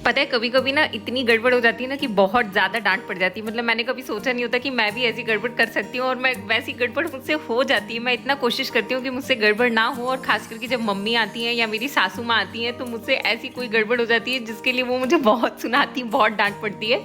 पता है कभी कभी ना इतनी गड़बड़ हो जाती है ना कि बहुत ज़्यादा डांट पड़ जाती है। मतलब मैंने कभी सोचा नहीं होता कि मैं भी ऐसी गड़बड़ कर सकती हूँ, और मैं वैसी गड़बड़ मुझसे हो जाती है। मैं इतना कोशिश करती हूँ कि मुझसे गड़बड़ ना हो, और खास करके जब मम्मी आती हैं या मेरी सासू माँ आती हैं तो मुझसे ऐसी कोई गड़बड़ हो जाती है जिसके लिए वो मुझे बहुत सुनाती हैं, बहुत डांट पड़ती है।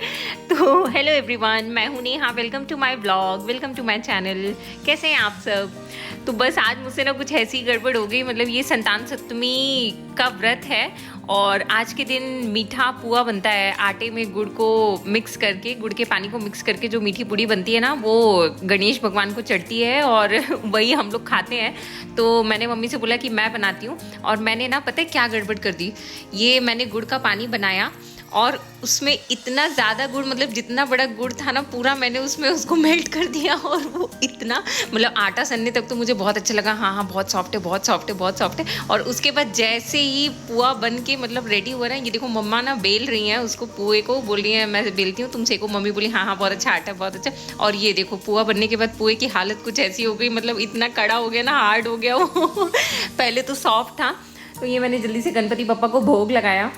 तो हेलो एवरीवन, मैं हूँ Neha, welcome to my blog, welcome to my channel. कैसे हैं आप सब? तो बस आज मुझसे ना कुछ ऐसी गड़बड़ हो गई। मतलब ये संतान सप्तमी का व्रत है और आज के दिन मीठा पुआ बनता है। आटे में गुड़ को मिक्स करके, गुड़ के पानी को मिक्स करके जो मीठी पूड़ी बनती है ना, वो गणेश भगवान को चढ़ती है और वही हम लोग खाते हैं। तो मैंने मम्मी से बोला कि मैं बनाती हूँ, और मैंने ना पता है क्या गड़बड़ कर दी। ये मैंने गुड़ का पानी बनाया और उसमें इतना ज़्यादा गुड़, मतलब जितना बड़ा गुड़ था ना पूरा मैंने उसमें उसको मेल्ट कर दिया। और वो इतना, मतलब आटा सनने तक तो मुझे बहुत अच्छा लगा, हाँ हाँ बहुत सॉफ्ट है, बहुत सॉफ्ट है, बहुत सॉफ्ट है। और उसके बाद जैसे ही पुआ बन के मतलब रेडी हुआ ना, ये देखो मम्मा ना बेल रही हैं उसको, पुए को बोल रही हैं मैं बेलती हूँ तुम सेको। मम्मी बोली हाँ हाँ बहुत अच्छा आटा है, बहुत अच्छा। और ये देखो पुआ बनने के बाद पुए की हालत कुछ ऐसी हो गई, मतलब इतना कड़ा हो गया ना, हार्ड हो गया वो। पहले तो सॉफ्ट था। तो ये मैंने जल्दी से गणपति बप्पा को भोग लगाया,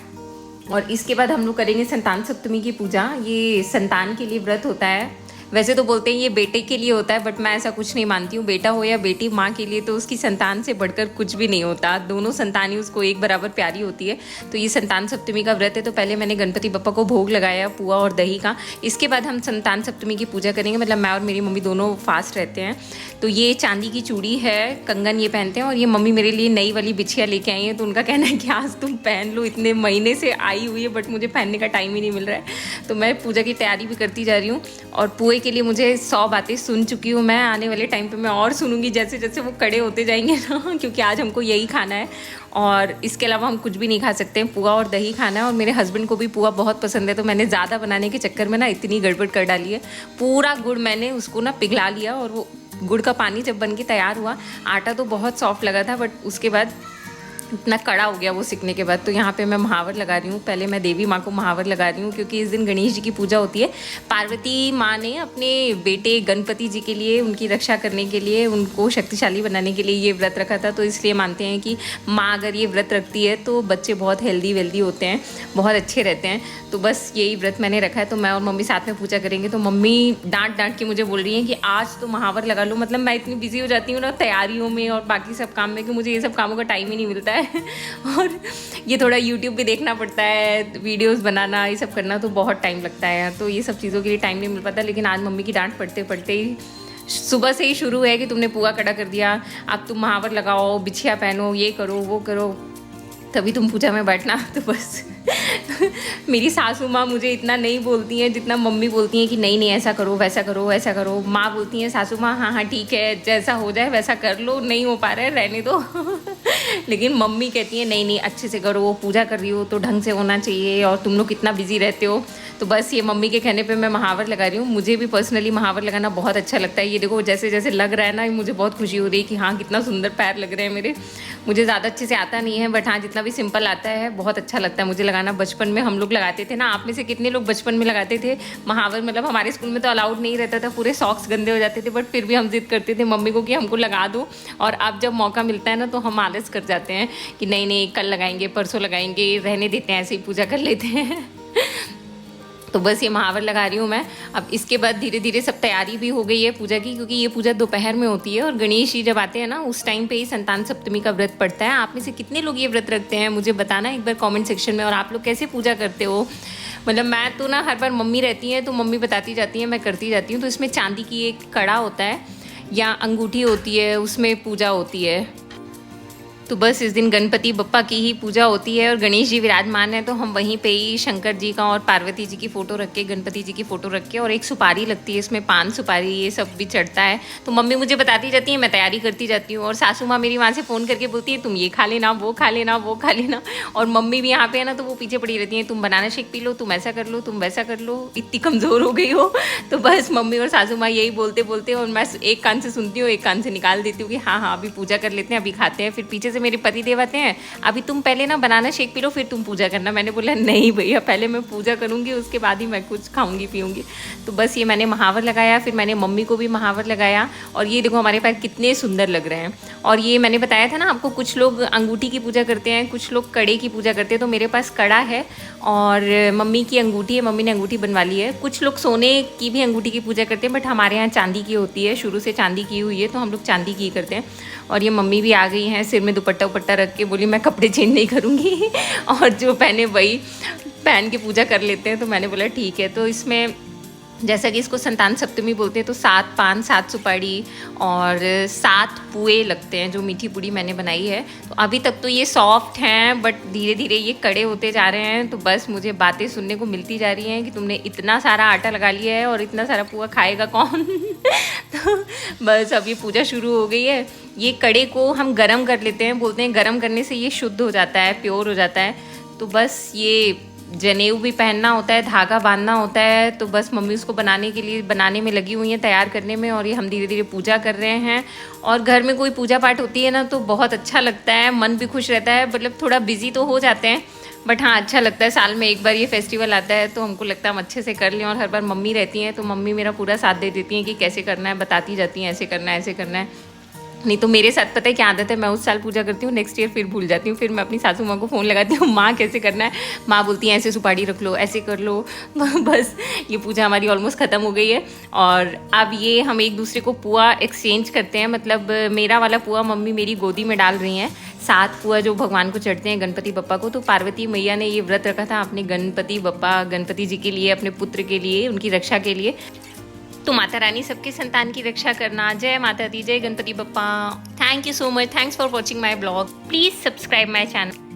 और इसके बाद हम लोग करेंगे संतान सप्तमी की पूजा। ये संतान के लिए व्रत होता है। वैसे तो बोलते हैं ये बेटे के लिए होता है, बट मैं ऐसा कुछ नहीं मानती हूँ। बेटा हो या बेटी, माँ के लिए तो उसकी संतान से बढ़कर कुछ भी नहीं होता। दोनों संतान ही उसको एक बराबर प्यारी होती है। तो ये संतान सप्तमी का व्रत है। तो पहले मैंने गणपति बप्पा को भोग लगाया पुआ और दही का। इसके बाद हम संतान सप्तमी की पूजा करेंगे। मतलब मैं और मेरी मम्मी दोनों फास्ट रहते हैं। तो ये चांदी की चूड़ी है, कंगन ये पहनते हैं, और ये मम्मी मेरे लिए नई वाली बिछिया लेके आई है। तो उनका कहना है कि आज तुम पहन लो, इतने महीने से आई हुई है बट मुझे पहनने का टाइम ही नहीं मिल रहा है। तो मैं पूजा की तैयारी भी करती जा रही हूँ, और पुए के लिए मुझे 100 बातें सुन चुकी हूँ मैं। आने वाले टाइम पे मैं और सुनूंगी जैसे जैसे वो कड़े होते जाएंगे ना, क्योंकि आज हमको यही खाना है और इसके अलावा हम कुछ भी नहीं खा सकते हैं। पुआ और दही खाना है, और मेरे हस्बैंड को भी पुआ बहुत पसंद है। तो मैंने ज़्यादा बनाने के चक्कर में ना इतनी गड़बड़ कर डाली है। पूरा गुड़ मैंने उसको ना पिघला लिया, और वो गुड़ का पानी जब बन के तैयार हुआ, आटा तो बहुत सॉफ्ट लगा था, बट उसके बाद इतना कड़ा हो गया वो सिकने के बाद। तो यहाँ पे मैं महावर लगा रही हूँ। पहले मैं देवी माँ को महावर लगा रही हूँ, क्योंकि इस दिन गणेश जी की पूजा होती है। पार्वती माँ ने अपने बेटे गणपति जी के लिए, उनकी रक्षा करने के लिए, उनको शक्तिशाली बनाने के लिए ये व्रत रखा था। तो इसलिए मानते हैं कि माँ अगर ये व्रत रखती है तो बच्चे बहुत हेल्दी वेल्दी होते हैं, बहुत अच्छे रहते हैं। तो बस यही व्रत मैंने रखा है। तो मैं और मम्मी साथ में पूजा करेंगे। तो मम्मी डांट डांट के मुझे बोल रही है कि आज तो महावर लगा लो। मतलब मैं इतनी बिजी हो जाती हूँ ना तैयारियों में और बाकी सब काम में, कि मुझे ये सब कामों का टाइम ही नहीं मिलता है। और ये थोड़ा यूट्यूब पे देखना पड़ता है, वीडियोस बनाना, ये सब करना तो बहुत टाइम लगता है यार। तो ये सब चीज़ों के लिए टाइम नहीं मिल पाता। लेकिन आज मम्मी की डांट पड़ते पड़ते ही सुबह से ही शुरू है कि तुमने पुआ कड़ा कर दिया, अब तुम महावर लगाओ, बिछिया पहनो, ये करो वो करो, तभी तुम पूजा में बैठना। तो बस मेरी सासू माँ मुझे इतना नहीं बोलती हैं जितना मम्मी बोलती हैं कि नहीं नहीं ऐसा करो, वैसा करो, वैसा करो। माँ बोलती हैं, सासू माँ हाँ हाँ ठीक है, जैसा हो जाए वैसा कर लो, नहीं हो पा रहा है रहने दो। लेकिन मम्मी कहती है नहीं नहीं अच्छे से करो, पूजा कर रही हो तो ढंग से होना चाहिए, और तुम लोग कितना बिजी रहते हो। तो बस ये मम्मी के कहने पे मैं महावर लगा रही हूँ। मुझे भी पर्सनली महावर लगाना बहुत अच्छा लगता है। ये देखो जैसे जैसे लग रहा है ना, मुझे बहुत खुशी हो रही है कि हाँ कितना सुंदर पैर लग रहे हैं मेरे। मुझे ज़्यादा अच्छे से आता नहीं है, बट हाँ जितना भी सिंपल आता है बहुत अच्छा लगता है मुझे लगाना। बचपन में हम लोग लगाते थे ना, आप में से कितने लोग बचपन में लगाते थे महावर? मतलब हमारे स्कूल में तो अलाउड नहीं रहता था, पूरे सॉक्स गंदे हो जाते थे, बट फिर भी हम जिद करते थे मम्मी को कि हमको लगा दो। और अब जब मौका मिलता है ना तो हम आलस कर जाते हैं कि नहीं नहीं कल लगाएंगे, परसों लगाएंगे, रहने देते हैं, ऐसे ही पूजा कर लेते हैं। तो बस ये महावर लगा रही हूँ मैं। अब इसके बाद धीरे धीरे सब तैयारी भी हो गई है पूजा की, क्योंकि ये पूजा दोपहर में होती है और गणेश जी जब आते हैं ना उस टाइम पे ही संतान सप्तमी का व्रत पड़ता है। आप में से कितने लोग ये व्रत रखते हैं मुझे बताना एक बार कमेंट सेक्शन में। और आप लोग कैसे पूजा करते हो? मतलब मैं तो ना हर बार मम्मी रहती है तो मम्मी बताती जाती है, मैं करती जाती हूँ। तो इसमें चांदी की एक कड़ा होता है या अंगूठी होती है, उसमें पूजा होती है। तो बस इस दिन गणपति बप्पा की ही पूजा होती है और गणेश जी विराजमान है। तो हम वहीं पे ही शंकर जी का और पार्वती जी की फ़ोटो रख के, गणपति जी की फ़ोटो रख के, और एक सुपारी लगती है इसमें, पान सुपारी ये सब भी चढ़ता है। तो मम्मी मुझे बताती जाती है, मैं तैयारी करती जाती हूँ। और सासू माँ मेरी वहाँ से फ़ोन करके बोलती है तुम ये खा लेना, वो खा लेना, वो खा लेना। और मम्मी भी यहाँ पे है ना, तो वो पीछे पड़ी रहती है, तुम बनाना शेक पी लो, तुम ऐसा कर लो, तुम वैसा कर लो, इतनी कमज़ोर हो गई हो। तो बस मम्मी और सासू माँ यही बोलते बोलते, और मैं एक कान से सुनती हूँ, एक कान से निकाल देती हूँ कि हाँ हाँ अभी पूजा कर लेते हैं, अभी खाते हैं। फिर पीछे से से मेरे पति देव आते हैं, अभी तुम पहले ना बनाना शेक पी लो फिर तुम पूजा करना। मैंने बोला नहीं भैया, पहले मैं पूजा करूँगी उसके बाद ही मैं कुछ खाऊंगी पीऊँगी। तो बस ये मैंने महावर लगाया, फिर मैंने मम्मी को भी महावर लगाया, और ये देखो हमारे पैर कितने सुंदर लग रहे हैं। और ये मैंने बताया था ना आपको, कुछ लोग अंगूठी की पूजा करते हैं, कुछ लोग कड़े की पूजा करते हैं। तो मेरे पास कड़ा है और मम्मी की अंगूठी है, मम्मी ने अंगूठी बनवा ली है। कुछ लोग सोने की भी अंगूठी की पूजा करते हैं, बट हमारे यहाँ चांदी की होती है, शुरू से चांदी की हुई है तो हम लोग चांदी की करते हैं। और ये मम्मी भी आ गई हैं, सिर में दुपट्टा उपट्टा रख के, बोली मैं कपड़े चेंज नहीं करूँगी और जो पहने वही पहन के पूजा कर लेते हैं। तो मैंने बोला ठीक है। तो इसमें जैसा कि इसको संतान सप्तमी बोलते हैं, तो 7 पान 7 सुपारी और 7 पुए लगते हैं, जो मीठी पूड़ी मैंने बनाई है। तो अभी तक तो ये सॉफ्ट हैं, बट धीरे धीरे ये कड़े होते जा रहे हैं। तो बस मुझे बातें सुनने को मिलती जा रही हैं कि तुमने इतना सारा आटा लगा लिया है और इतना सारा पुआ खाएगा कौन तो बस अब ये पूजा शुरू हो गई है। ये कड़े को हम गरम कर लेते हैं, बोलते हैं गरम करने से ये शुद्ध हो जाता है, प्योर हो जाता है। तो बस ये जनेऊ भी पहनना होता है, धागा बांधना होता है। तो बस मम्मी उसको बनाने में लगी हुई हैं, तैयार करने में, और ये हम धीरे धीरे पूजा कर रहे हैं। और घर में कोई पूजा पाठ होती है ना तो बहुत अच्छा लगता है, मन भी खुश रहता है। मतलब थोड़ा बिजी तो हो जाते हैं, बट हाँ अच्छा लगता है। साल में एक बार ये फेस्टिवल आता है तो हमको लगता है हम अच्छे से कर लें। और हर बार मम्मी रहती हैं तो मम्मी मेरा पूरा साथ दे देती हैं कि कैसे करना है, बताती जाती हैं ऐसे करना है ऐसे करना है। नहीं तो मेरे साथ पता है क्या आदत है, मैं उस साल पूजा करती हूँ, नेक्स्ट ईयर फिर भूल जाती हूँ। फिर मैं अपनी सासू माँ को फ़ोन लगाती हूँ, माँ कैसे करना है। माँ बोलती हैं ऐसे सुपारी रख लो, ऐसे कर लो बस ये पूजा हमारी ऑलमोस्ट ख़त्म हो गई है। और अब ये हम एक दूसरे को पुआ एक्सचेंज करते हैं। मतलब मेरा वाला पुआ मम्मी मेरी गोदी में डाल रही हैं, 7 पुआ जो भगवान को चढ़ते हैं गणपति बप्पा को। तो पार्वती मैया ने ये व्रत रखा था अपने गणपति जी के लिए, अपने पुत्र के लिए, उनकी रक्षा के लिए। तो माता रानी सबके संतान की रक्षा करना। जय माता दी, जय Ganpati Bappa. Thank you so much, thanks for watching my blog. Please subscribe my channel.